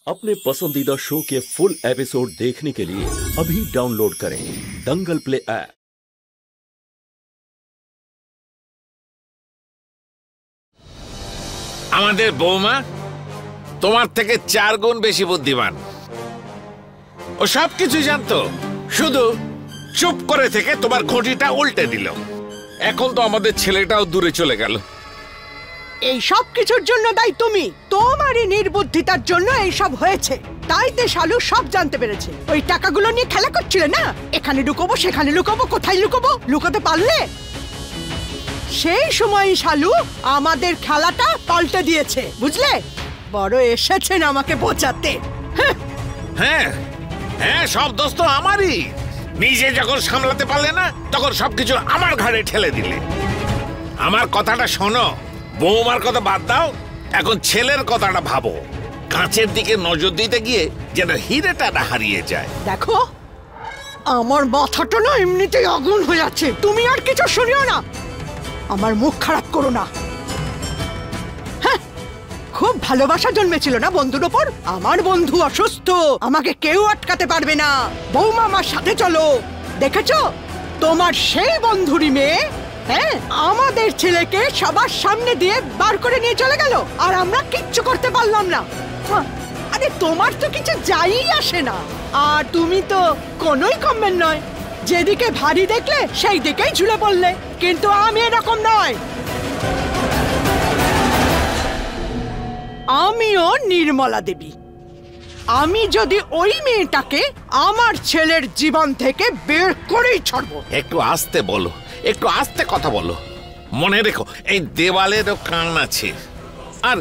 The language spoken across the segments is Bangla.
अपने पसंदीदा शो के फुल एपिसोड देखने के लिए अभी डाउनलोड करें दंगल प्ले ऐप। আমাদের বৌমা তোমার থেকে 4 গুণ বেশি বুদ্ধিমান। ও সবকিছু জানতো, শুধু চুপ করে থেকে তোমার ঘটিটা উল্টে দিল। এখন তো আমাদের ছেলেটাও দূরে চলে গেল। এই সব কিছুর জন্য দায়ী তুমি। তোমারই নির্বুদ্ধিতার জন্য এই সব হয়েছে। তাই তে শালু সব জানতে পেরেছে। ওই টাকাগুলো নিয়ে খেলা করছিলে না, এখানে লুকোবো সেখানে লুকোবো, কোথায় লুকোবো, লুকোতে পারলে? সেই সময় শালু আমাদের খেলাটা পাল্টে দিয়েছে, বুঝলে? বড় এসেছেন আমাকে বোঝাতে। হ্যাঁ হ্যাঁ, সব দোষ তো আমারই। নিজে যখন সামলাতে পারলে না, তখন সবকিছু আমার ঘাড়ে ঠেলে দিলে। আমার কথাটা শোনো, বৌমার কথা বাদ দাও, এখন ছেলের কথাটা ভাবো। কাঁচের দিকে নজর দিতে গিয়ে যেন হিরেটা না হারিয়ে যায়। দেখো, আমার মাথাটা না এমনিতেই আগুন হয়ে যাচ্ছে। তুমি আর কিছু শুনিও না, আমার মুখ খারাপ করো না। হ্যাঁ, খুব ভালোবাসা জন্মেছিল না বন্ধুর ওপর। আমার বন্ধু অসুস্থ, আমাকে কেউ আটকাতে পারবে না। বৌমা আমার সাথে চলো। দেখেছো, তোমার সেই বন্ধুরই মেয়ে হ্যাঁ আমাদের ছেলেকে সবার সামনে দিয়ে বার করে নিয়ে চলে গেল, আর আমরা কিচ্ছু করতে পারলাম না। আরে তোমার তো কিছু যাই আসে না, আর তুমি তো কোনোই কমবেন নয়। যেদিকে ভারী দেখলে সেই দিকেই ঝুলে পড়লে। কিন্তু আমি এরকম নয়। আমিও নির্মলা দেবী। আমি যদি ওই মেয়েটাকে আমার ছেলের জীবন থেকে বের করেই ছাড়বো। একটু আস্তে বলো, একটু আস্তে কথা বলো। মনে রেখো, এই দেওয়ালেরও কান আছে। আর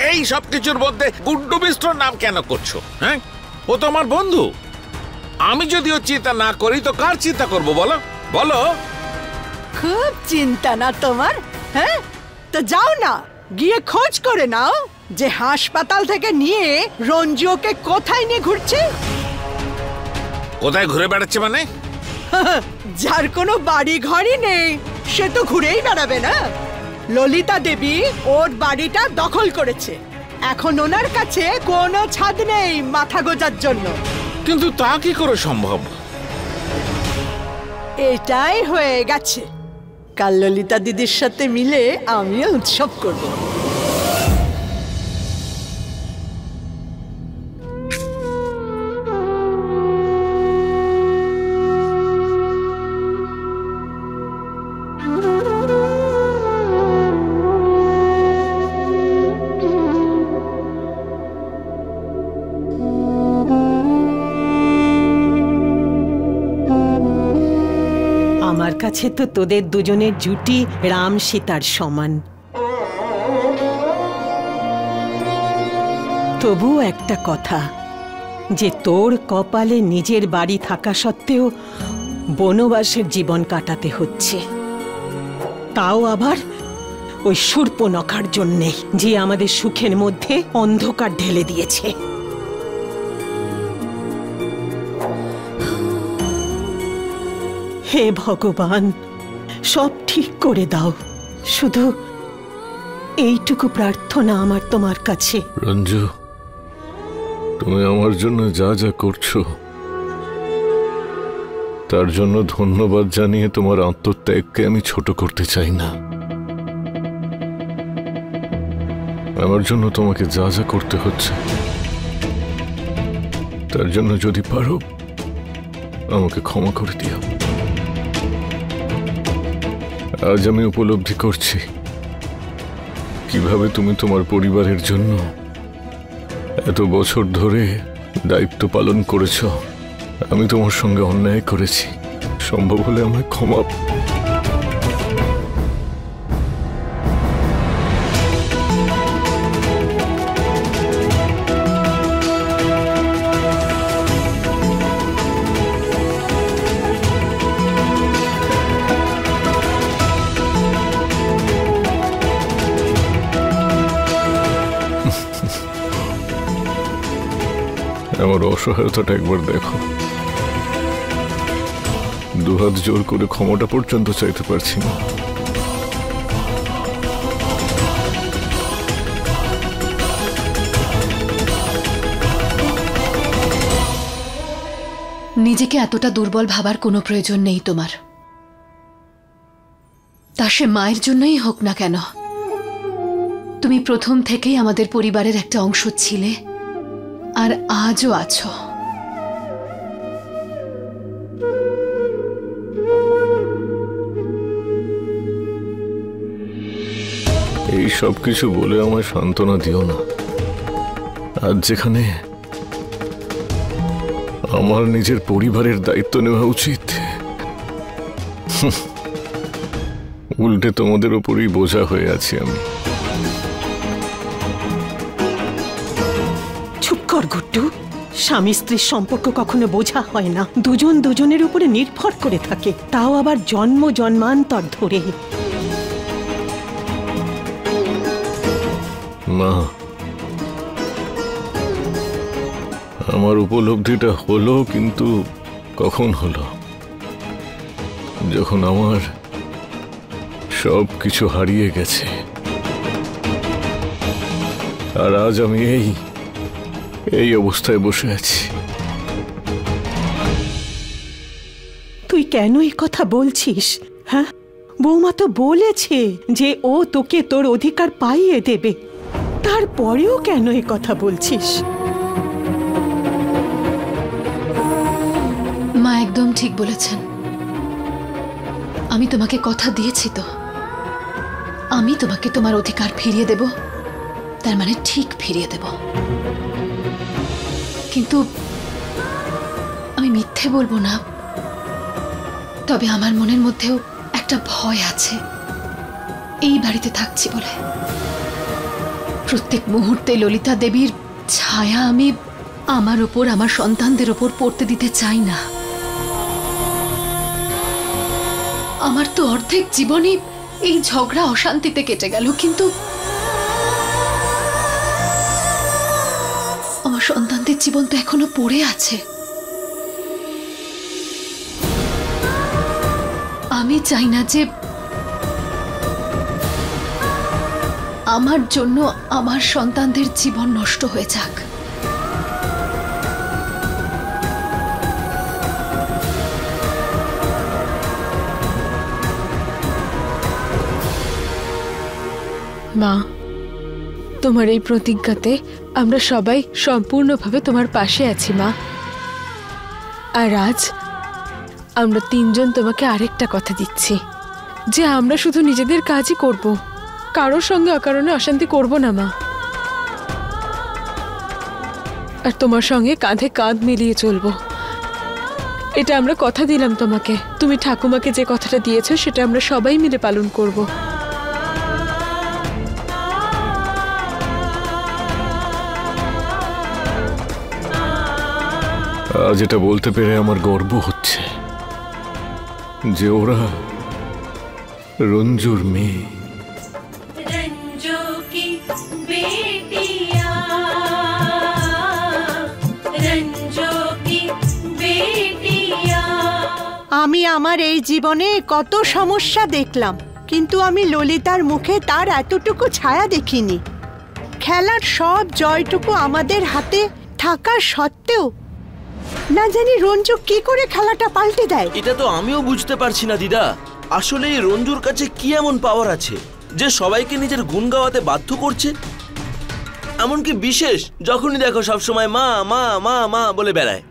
এই সব কিছুর মধ্যে গুড্ডু মিশ্রর নাম কেন করছো? হ্যাঁ, ও তো আমার বন্ধু। আমি যদি ও চিন্তা না করি তো কার চিন্তা করবো বলো বলো? খুব চিন্তা না তোমার? হ্যাঁ, তো যাও না, গিয়ে খোঁজ করে নাও যে হাসপাতাল থেকে নিয়ে রঞ্জু ওকে কোথায় নিয়ে ঘুরছে। কোথায় ঘুরে বেড়াচ্ছে মানে? যার কোনো বাড়ি ঘরই নেই সে তো ঘুরেই বেড়াবে না। ললিতা দেবী ওর বাড়িটা দখল করেছে। এখন ওনার কাছে কোনো ছাদ নেই মাথা গোজার জন্য। কিন্তু তা কি করে সম্ভব? এটাই হয়ে গেছে। কাল ললিতা দিদির সাথে মিলে আমিও উৎসব করব। আমার কাছে তো তোদের দুজনের জুটি রাম সীতার সমান। তবু একটা কথা, যে তোর কপালে নিজের বাড়ি থাকা সত্ত্বেও বনবাসের জীবন কাটাতে হচ্ছে, তাও আবার ওই শূর্পণখার জন্যে, যে আমাদের সুখের মধ্যে অন্ধকার ঢেলে দিয়েছে। হে ভগবান, সব ঠিক করে দাও। শুধু এইটুকু প্রার্থনা আমার তোমার কাছে। রঞ্জু, তুমি আমার জন্য যা যা করছো তার জন্য ধন্যবাদ জানিয়ে তোমার আত্মত্যাগকে আমি ছোট করতে চাই না। আমার জন্য তোমাকে যা যা করতে হচ্ছে তার জন্য যদি পারো আমাকে ক্ষমা করে দিও। আজ আমি উপলব্ধি করছি কিভাবে তুমি তোমার পরিবারের জন্য এত বছর ধরে দায়িত্ব পালন করেছ। আমি তোমার সঙ্গে অন্যায় করেছি, সম্ভব হলে আমায় ক্ষমা। আমার অসহায়তাটা একবার দেখো। দুহাত জোর করে ক্ষমাটা পর্যন্ত চাইতে পারছি না। নিজেকে এতটা দুর্বল ভাবার কোনো প্রয়োজন নেই তোমার। তা সে মায়ের জন্যই হোক না কেন, তুমি প্রথম থেকেই আমাদের পরিবারের একটা অংশ ছিলে, আর আজও আছো। এই সব কিছু বলে আমায় সান্ত্বনা দিও না। আজ যেখানে আমার নিজের পরিবারের দায়িত্ব নেওয়া উচিত, উল্টে তোমাদের ওপরই বোঝা হয়ে আছি আমি। চুপ কর গুড্ডু। স্বামী স্ত্রীর সম্পর্ক কখনো বোঝা হয় না, দুজন দুজনের উপরে নির্ভর করে থাকে, তাও আবার জন্ম জন্মান্তর ধরে। মা, আমার উপলব্ধিটা হলো, কিন্তু কখন হলো? যখন আমার সব কিছু হারিয়ে গেছে। আর আজ আমি এই অবস্থায় বসে আছি। তুই কেন এই কথা বলছিস? হ্যাঁ, বৌমা তো বলেছে যে ও তোকে তোর অধিকার পাইয়ে দেবে, তারপরেও কেন এই কথা বলছিস? মা একদম ঠিক বলেছেন। আমি তোমাকে কথা দিয়েছি তো, আমি তোমাকে তোমার অধিকার ফিরিয়ে দেব, তার মানে ঠিক ফিরিয়ে দেব। কিন্তু আমি মিথ্যে বলবো না, তবে আমার মনের মধ্যেও একটা ভয় আছে এই বাড়িতে থাকছি বলে। প্রত্যেক মুহূর্তে ললিতা দেবীর ছায়া আমি আমার ওপর, আমার সন্তানদের ওপর পড়তে দিতে চাই না। আমার তো অর্ধেক জীবনই এই ঝগড়া অশান্তিতে কেটে গেল, কিন্তু আমার সন্তানদের জীবন তো এখনো পড়ে আছে। আমি চাই না যে আমার জন্য আমার সন্তানদের জীবন নষ্ট হয়ে যাক। মা, তোমার এই প্রতিজ্ঞাতে আমরা সবাই সম্পূর্ণভাবে তোমার পাশে আছি মা। আর আজ আমরা তিনজন তোমাকে আরেকটা কথা দিচ্ছি, যে আমরা শুধু নিজেদের কাজই করব, কারোর সঙ্গে অকারণে অশান্তি করব না মা। আর তোমার সঙ্গে কাঁধে কাঁধ মিলিয়ে চলবো, এটা আমরা কথা দিলাম তোমাকে। তুমি ঠাকুমাকে যে কথাটা দিয়েছো সেটা আমরা সবাই মিলে পালন করব। আজ এটা বলতে পেরে আমার গর্ব হচ্ছে যে ওরা রঞ্জুর মেয়ে। আমি আমার এই জীবনে কত সমস্যা দেখলাম, কিন্তু আমি ললিতার মুখে তার এতটুকু ছায়া দেখিনি। খেলার সব জয়টুকু আমাদের হাতে থাকা সত্ত্বেও না জানি রঞ্জু কি করে খেলাটা পাল্টে দেয়। এটা তো আমিও বুঝতে পারছি না দিদা। আসলে এই রঞ্জুর কাছে কি এমন পাওয়ার আছে যে সবাইকে নিজের গুণ গাওয়াতে বাধ্য করছে? এমনকি বিশেষ যখনই দেখো সবসময় মা মা মা মা বলে বেড়ায়।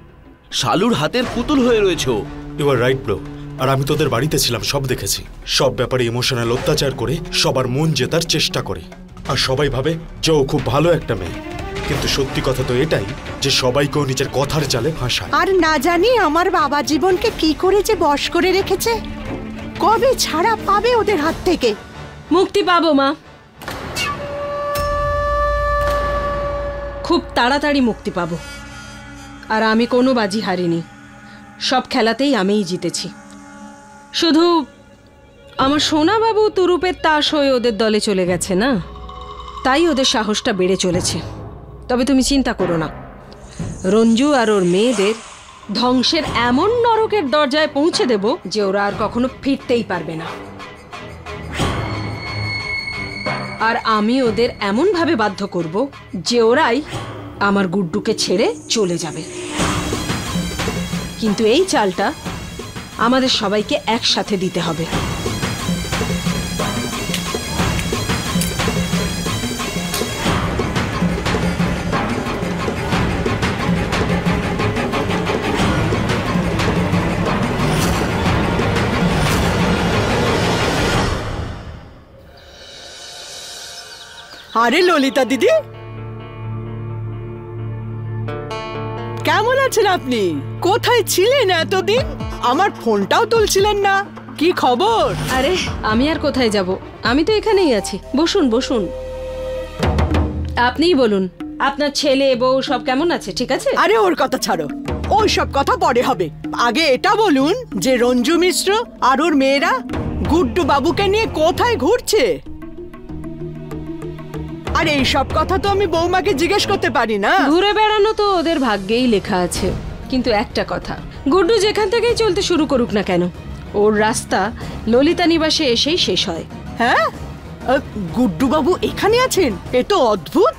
শালুর হাতের পুতুল হয়ে রয়েছে ও। You are right bro. আর আমি তোদের বাড়িতে ছিলাম, সব দেখেছি। সব ব্যাপারে ইমোশনাল অত্যাচার করে সবার মন জেতার চেষ্টা করে, আর সবাই ভাবে যে ও খুব ভালো একটা মেয়ে। কিন্তু সত্যি কথা তো এটাই যে সবাইকেও নিজের কথার জালে ফাঁসায়। আর না জানি আমার বাবা জীবনকে কি করে যে বশ করে রেখেছে। কবে ছাড়া পাবে ওদের হাত থেকে? মুক্তি পাবো মা, খুব তাড়াতাড়ি মুক্তি পাবো। আর আমি কোনো বাজি হারিনি, সব খেলাতেই আমিই জিতেছি। শুধু আমার সোনা বাবু তুরুপের তাস হয়ে ওদের দলে চলে গেছে না, তাই ওদের সাহসটা বেড়ে চলেছে। তবে তুমি চিন্তা করো না, রঞ্জু আর ওর মেয়েদের ধ্বংসের এমন নরকের দরজায় পৌঁছে দেব যে ওরা আর কখনো ফিরতেই পারবে না। আর আমি ওদের এমনভাবে বাধ্য করব যে ওরাই আমার গুড্ডুকে ছেড়ে চলে যাবে। কি কিন্তু এই চালটা আমাদের সবাইকে একসাথে দিতে হবে। আরে ললিতা দিদি, কেমন আছেন আপনি? কোথায় ছিলেন এতদিন? আমার ফোনটাও তুলছিলেন না, কি খবর? আরে আমি আর কোথায় যাব, আমি তো এখানেই আছি। বসুন বসুন, আপনিই বলুন, আপনার ছেলে বউ সব কেমন আছে? ঠিক আছে? আরে ওর কথা ছাড়ো, ওই সব কথা পরে হবে। আগে এটা বলুন যে রঞ্জু মিশ্র আর ওর মেয়েরা গুড্ডু বাবুকে নিয়ে কোথায় ঘুরছে? আর এই সব কথা তো আমি বৌমাকে জিজ্ঞেস করতে পারি না। ঘুরে বেড়ানো তো ওদের ভাগ্যেই লেখা আছে, কিন্তু একটা কথা, গুড্ডু যেখান থেকেই চলতে শুরু করুক না কেন, ওর রাস্তা ললিতা নিবাসে এসেই শেষ হয়। হ্যাঁ, গুড্ডু বাবু এখানে আছেন, এ তো অদ্ভুত।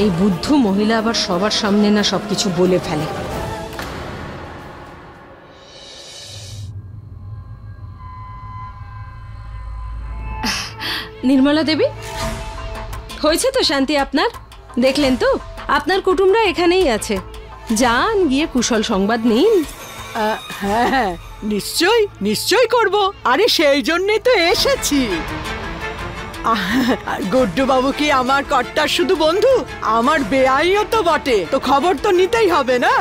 এই বুদ্ধ মহিলা আবার সবার সামনে না সবকিছু বলে ফেলে। নির্মলা দেবী, হয়েছে তো শান্তি আপনার? দেখলেন তো আপনার কুটুমরা এখানেই আছে, যান গিয়ে কুশল সংবাদ নিন। হ্যাঁ হ্যাঁ, নিশ্চয় নিশ্চয় করব। আরে সেই জন্যই তো এসেছি। গুড্ডু বাবু কি আমার কর্তার শুধু বন্ধু, আমার বেআইও তো বটে, তো খবর তো নিতেই হবে না?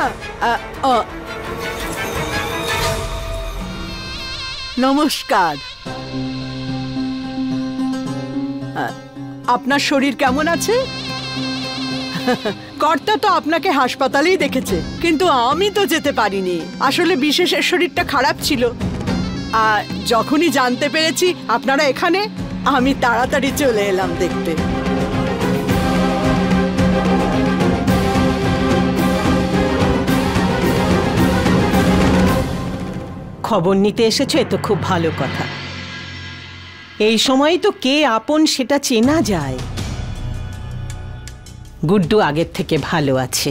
নমস্কার। আপনার শরীর কেমন আছে? কর্তা তো আপনাকে হাসপাতালেই দেখেছে, কিন্তু আমি তো যেতে পারিনি। আসলে বিশেষের শরীরটা খারাপ ছিল, আর যখনই জানতে পেরেছি আপনারা এখানে, আমি তাড়াতাড়ি চলে এলাম দেখতে। খবর নিতে এসেছো, এ তো খুব ভালো কথা। এই সময় তো কে আপন সেটা চেনা যায়। গুড্ডু আগের থেকে ভালো আছে।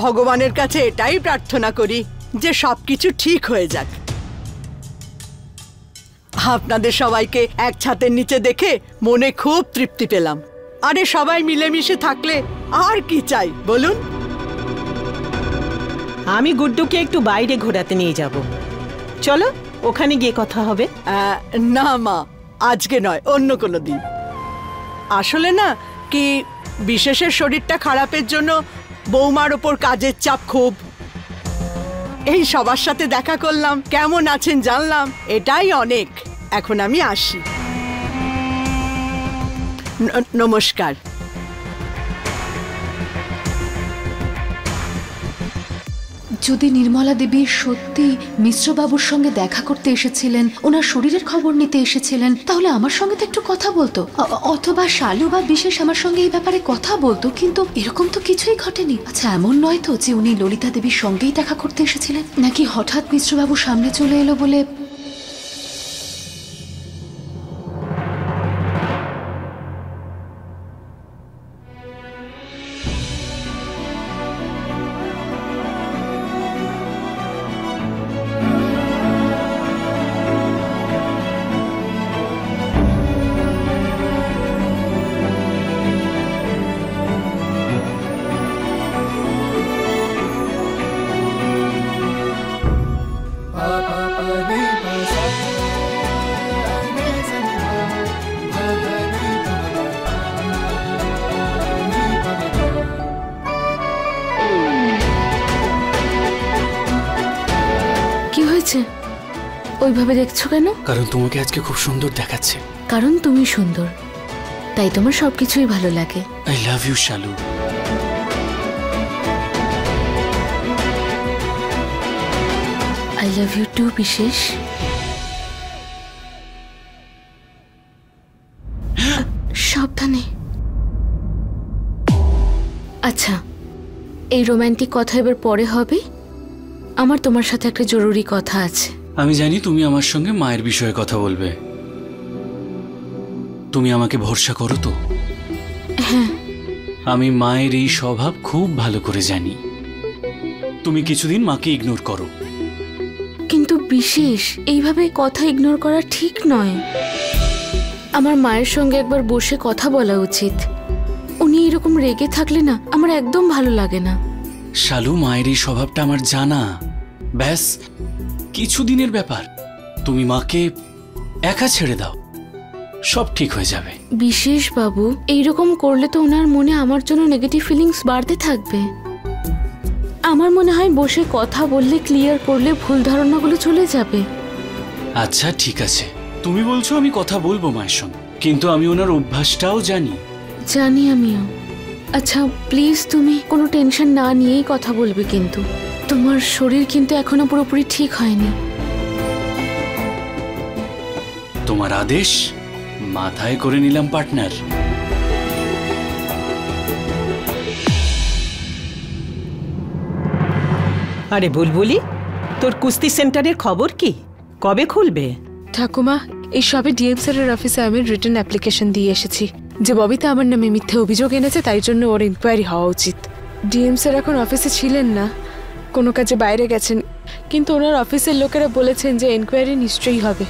ভগবানের কাছে এটাই প্রার্থনা করি যে সবকিছু ঠিক হয়ে যাক। আপনাদের সবাইকে এক ছাদের নিচে দেখে মনে খুব তৃপ্তি পেলাম। আরে সবাই মিলেমিশে থাকলে আর কি চাই বলুন? আমি গুড্ডুকে একটু বাইরে ঘোরাতে নিয়ে যাব, চলো ওখানে গিয়ে কথা হবে। না মা, আজকে নয়, অন্য কোনো দিন। আসলে না কি, বিশেষের শরীরটা খারাপের জন্য বৌমার ওপর কাজের চাপ খুব। এই সবার সাথে দেখা করলাম, কেমন আছেন জানলাম, এটাই অনেক। এখন আমি আসি, নমস্কার। যদি নির্মলা দেবী সত্যি মিশ্রবাবুর সঙ্গে দেখা করতে এসেছিলেন, ওনার শরীরের খবর নিতে এসেছিলেন, তাহলে আমার সঙ্গে তো একটু কথা বলতো, অথবা শালু বা বিশেষ আমার সঙ্গে এই ব্যাপারে কথা বলতো। কিন্তু এরকম তো কিছুই ঘটেনি। আচ্ছা, এমন নয় তো যে উনি ললিতা দেবীর সঙ্গেই দেখা করতে এসেছিলেন, নাকি হঠাৎ মিশ্রবাবু সামনে চলে এলো বলে? ওইভাবে দেখছো কেন? কারণ তোমাকে আজকে খুব সুন্দর দেখাচ্ছে। কারণ তুমি সুন্দর, তাই তোমার সবকিছুই ভালো লাগে। I love you Shalu. Love you too Bishesh. সাবধানে। আচ্ছা, এই রোম্যান্টিক কথা এবার পরে হবে। আমার তোমার সাথে একটা জরুরি কথা আছে। আমি জানি তুমি আমার সঙ্গে মায়ের বিষয়ে কথা বলবে। তুমি আমাকে ভরসা করো তো? হ্যাঁ। আমি মায়ের এই স্বভাব খুব ভালো করে জানি। তুমি কিছুদিন মাকে ইগনোর করো। কিন্তু বিশেষ, এইভাবে কথা ইগনোর করা ঠিক নয়। আমার মায়ের সঙ্গে একবার বসে কথা বলা উচিত। উনি এরকম রেগে থাকলে না আমার একদম ভালো লাগে না। শালু, মায়ের এই স্বভাবটা আমার জানা। ব্যাস কিছুদিনের ব্যাপার। তুমি মাকে একা ছেড়ে দাও, সব ঠিক হয়ে যাবে। বিশেষ বাবু, এইরকম করলে তো ওনার মনে আমার জন্য নেগেটিভ ফিলিংস বাড়তে থাকবে। আমার মনে হয় বসে কথা বললে, ক্লিয়ার করলে ভুল ধারণাগুলো চলে যাবে। আচ্ছা ঠিক আছে, তুমি বলছো আমি কথা বলবো মায়ের সঙ্গে, কিন্তু আমি ওনার অভ্যাসটাও জানি। জানি আমিও। আচ্ছা প্লিজ, তুমি কোনো টেনশন না নিয়েই কথা বলবে, কিন্তু তোমার শরীর কিন্তু এখনো পুরোপুরি ঠিক হয়নি। তোমার আদেশ মাথায় করে নিলাম পার্টনার। আরে বুলবুলি, তোর কুস্তি সেন্টারের খবর কি? কবে খুলবে? ঠাকুমা, এই সবে ডিএম স্যারের অফিসে আমি রিটার্ন অ্যাপ্লিকেশন দিয়ে এসেছি যে ববিতা আমার নামে মিথ্যে অভিযোগ এনেছে, তাই জন্য ওর ইনকোয়ারি হওয়া উচিত। ডিএম স্যার এখন অফিসে ছিলেন না, কোনো কাজে বাইরে গেছেন, কিন্তু ওনার অফিসের লোকেরা বলেছেন যে ইনকোয়ারি নিশ্চয়ই হবে।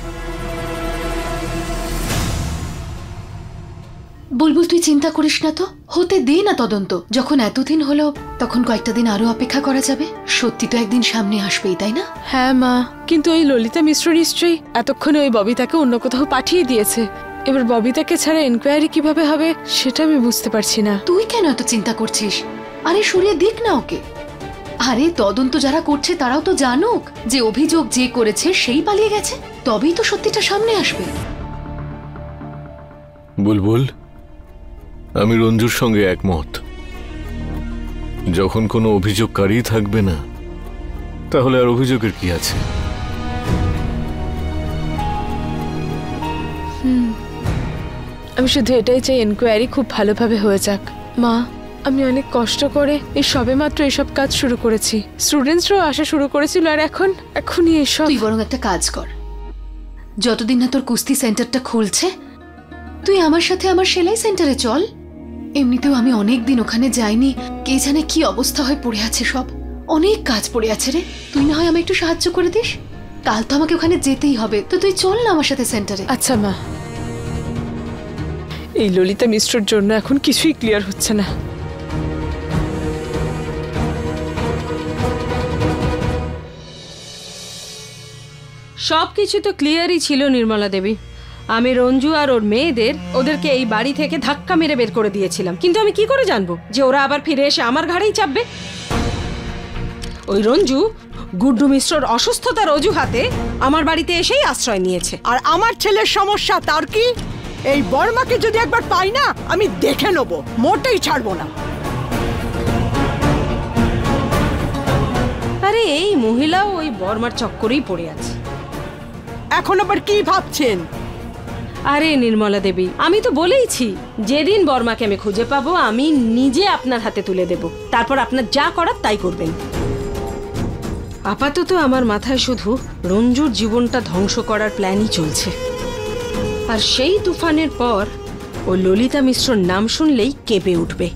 বুলবুল, তুই চিন্তা করিস না তো, হতে দে না তদন্ত। যখন এতদিন হলো তখন কয়েকটা দিন আরো অপেক্ষা করা যাবে। সত্যি তো একদিন সামনে আসবেই, তাই না? হ্যাঁ মা, কিন্তু ওই ললিতা মিশ্র নিশ্চয়ই এতক্ষণে ওই ববিতাকে অন্য কোথাও পাঠিয়ে দিয়েছে। এবার ববিতাকে ছাড়া ইনকোয়ারি কিভাবে হবে সেটা আমি বুঝতে পারছি না। তুই কেন এত চিন্তা করছিস? আরে সরিয়ে দিক না ওকে। আরে তদন্ত যারা করছে তারাও তো জানুক যে অভিযোগ যে করেছে সেই পালিয়ে গেছে, তবেই তো সত্যিটা সামনে আসবে। বুলবুল, আমি রঞ্জুর সঙ্গে একমত। যখন কোনো অভিযোগকারী থাকবে না, তাহলে আর অভিযোগের কি আছে? আমি শুধু এটাই চাই ইনকোয়ারি খুব ভালোভাবে হয়ে যাক। মা, আমি অনেক কষ্ট করে এই সবে মাত্র এসব কাজ শুরু করেছি। স্টুডেন্টসরাও আসা শুরু করেছিল, আর এখনই এসব। তুই বরং একটা কাজ কর, যতদিন না তোর কুস্তি সেন্টারটা খুলছে তুই আমার সাথে আমার সেলাই সেন্টারে চল। এমনিতেও আমি অনেক দিন ওখানে যাইনি, কে জানে কি অবস্থা হয়ে পড়ে আছে সব। অনেক কাজ পড়ে আছে রে, তুই না হয় আমায় একটু সাহায্য করে দিস। কাল তো আমাকে ওখানে যেতেই হবে, তো তুই চল না আমার সাথে সেন্টারে। আচ্ছা মা, এই ললিতা মিশ্রর জন্য এখন কিছুই ক্লিয়ার হচ্ছে না। সব কিছু তো ক্লিয়ারই ছিল নির্মলা দেবী। আমি রঞ্জু আর ওর মেয়েদের ওদেরকে এই বাড়ি থেকে ধাক্কা মেরে বের করে দিয়েছিলাম, কিন্তু আমি কি করে জানবো যে ওরা আবার ফিরে এসে আমার ঘাড়েই চাপবে? ওই রঞ্জু গুড্ডু মিশ্রর অসুস্থতার অজুহাতে আমার বাড়িতে এসেই আশ্রয় নিয়েছে। আর আমার ছেলের সমস্যা তার কি? এই বর্মাকে যদি একবার পাই না, আমি দেখে নেব, মোটেই ছাড়বো না। আরে এই মহিলাও ওই বর্মার চক্করেই পড়ে আছে। এখন আবার কি ভাবছেন? আরে নির্মলা দেবী, আমি তো বলেইছি যেদিন বর্মাকে আমি খুঁজে পাবো আমি নিজে আপনার হাতে তুলে দেব, তারপর আপনার যা করার তাই করবেন। আপাতত আমার মাথায় শুধু রঞ্জুর জীবনটা ধ্বংস করার প্ল্যানই চলছে। আর সেই তুফানের পর ও ললিতা মিশ্রর নাম শুনলেই কেঁপে উঠবে।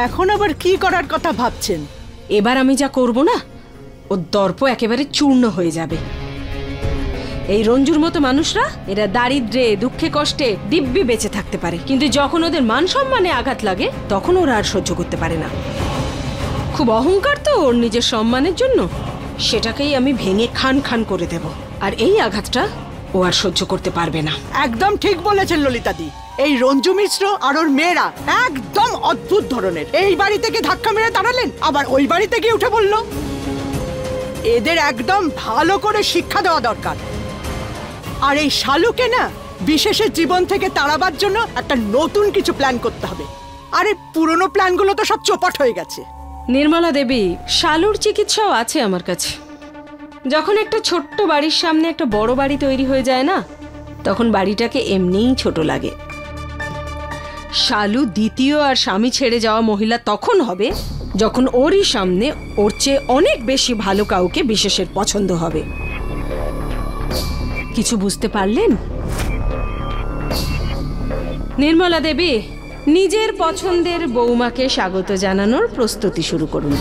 এখন আবার কি করার কথা ভাবছেন? এবার আমি যা করব না, ও দর্প একেবারে চূর্ণ হয়ে যাবে। এই রঞ্জুর মতো মানুষরা এরা দারিদ্রে দুঃখে কষ্টে দিব্যি বেঁচে থাকতে পারে, কিন্তু যখন ওদের মান সম্মানে আঘাত লাগে তখন ওরা আর সহ্য করতে পারে না। খুব অহংকার তো ওর নিজের সম্মানের জন্য, সেটাকেই আমি ভেঙে খান খান করে দেব। আর এই আঘাতটা ও আর সহ্য করতে পারবে না। একদম ঠিক বলেছেন ললিতাদি। এই রঞ্জু মিশ্র আর ওর মেয়েরা একদম অদ্ভুত ধরনের। এই বাড়ি থেকে ধাক্কা মেরে তাড়ালেন, আবার ওই বাড়িতে গিয়ে উঠে বলল। এদের একদম ভালো করে শিক্ষা দেওয়া দরকার। আর এই শালুকে না বিশেষের জীবন থেকে তাড়াবার জন্য একটা নতুন কিছু প্ল্যান করতে হবে। আরে পুরনো প্ল্যানগুলো তো সব চোপাট হয়ে গেছে। নির্মলা দেবী, শালুর চিকিৎসাও আছে আমার কাছে। যখন একটা ছোট্ট বাড়ির সামনে একটা বড় বাড়ি তৈরি হয়ে যায় না, তখন বাড়িটাকে এমনিই ছোট লাগে। শালু দ্বিতীয় আর স্বামী ছেড়ে যাওয়া মহিলা তখন হবে যখন ওরই সামনে ওর চেয়ে অনেক বেশি ভালো কাউকে বিশেষের পছন্দ হবে। কিছু বুঝতে পারলেন? নির্মলা দেবী, নিজের পছন্দের বৌমাকে স্বাগত জানানোর প্রস্তুতি শুরু করুন।